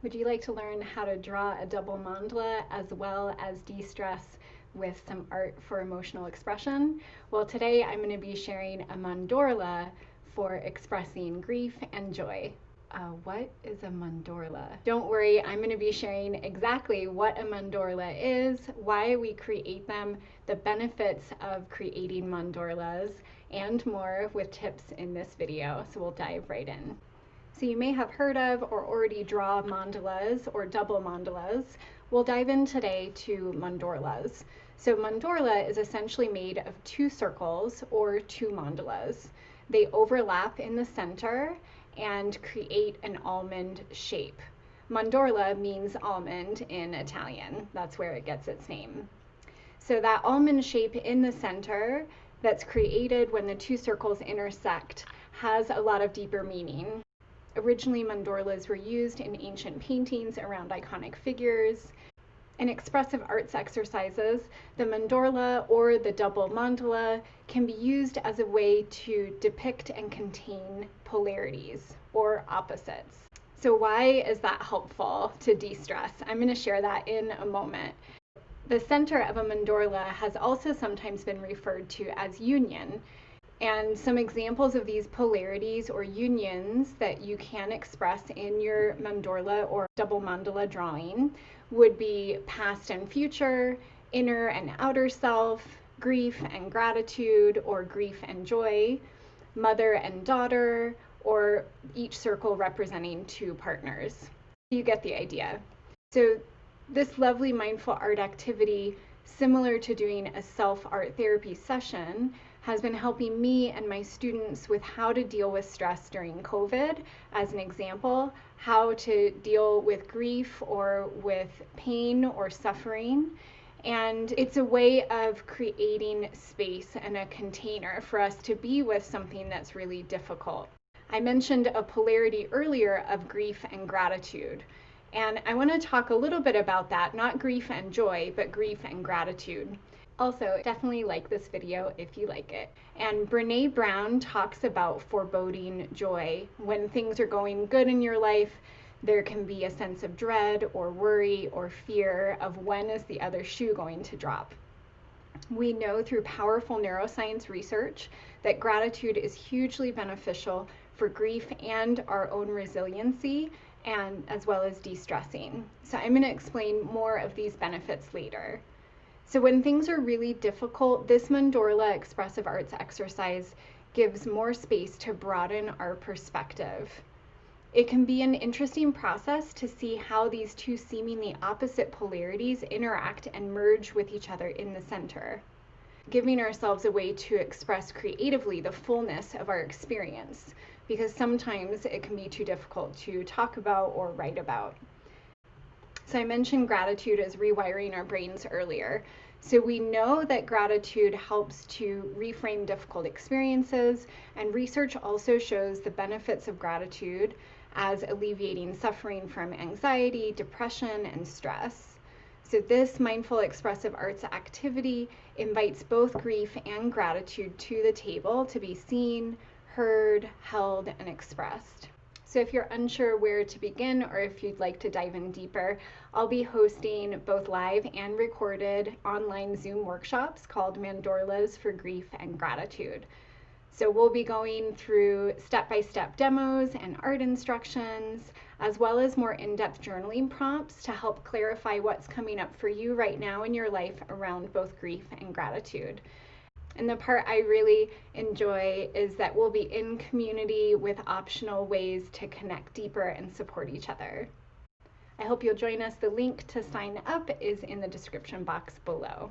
Would you like to learn how to draw a double mandala as well as de-stress with some art for emotional expression? Well, today I'm going to be sharing a mandorla for expressing grief and joy. What is a mandorla? Don't worry, I'm going to be sharing exactly what a mandorla is, why we create them, the benefits of creating mandorlas, and more with tips in this video. So we'll dive right in. So you may have heard of or already draw mandalas or double mandalas. We'll dive in today to mandorlas. So mandorla is essentially made of two circles or two mandalas. They overlap in the center and create an almond shape. Mandorla means almond in Italian. That's where it gets its name. So that almond shape in the center that's created when the two circles intersect has a lot of deeper meaning. Originally, mandorlas were used in ancient paintings around iconic figures. In expressive arts exercises, the mandorla or the double mandala can be used as a way to depict and contain polarities or opposites. So why is that helpful to de-stress? I'm going to share that in a moment. The center of a mandorla has also sometimes been referred to as union. And some examples of these polarities or unions that you can express in your mandorla or double mandala drawing would be past and future, inner and outer self, grief and gratitude, or grief and joy, mother and daughter, or each circle representing two partners. You get the idea. So this lovely mindful art activity, similar to doing a self-art therapy session, has been helping me and my students with how to deal with stress during COVID, as an example, how to deal with grief or with pain or suffering. And it's a way of creating space and a container for us to be with something that's really difficult. I mentioned a polarity earlier of grief and gratitude. And I want to talk a little bit about that, not grief and joy, but grief and gratitude. Also, definitely like this video if you like it. And Brene Brown talks about foreboding joy. When things are going good in your life, there can be a sense of dread or worry or fear of when is the other shoe going to drop. We know through powerful neuroscience research that gratitude is hugely beneficial for grief and our own resiliency, and as well as de-stressing. So I'm going to explain more of these benefits later. So when things are really difficult, this mandorla expressive arts exercise gives more space to broaden our perspective. It can be an interesting process to see how these two seemingly opposite polarities interact and merge with each other in the center, giving ourselves a way to express creatively the fullness of our experience, because sometimes it can be too difficult to talk about or write about. So I mentioned gratitude as rewiring our brains earlier. So we know that gratitude helps to reframe difficult experiences, and research also shows the benefits of gratitude as alleviating suffering from anxiety, depression, and stress. So this mindful expressive arts activity invites both grief and gratitude to the table to be seen, heard, held, and expressed. So if you're unsure where to begin or if you'd like to dive in deeper, I'll be hosting both live and recorded online Zoom workshops called Mandorlas for Grief and Gratitude. So we'll be going through step-by-step demos and art instructions, as well as more in-depth journaling prompts to help clarify what's coming up for you right now in your life around both grief and gratitude. And the part I really enjoy is that we'll be in community with optional ways to connect deeper and support each other. I hope you'll join us. The link to sign up is in the description box below.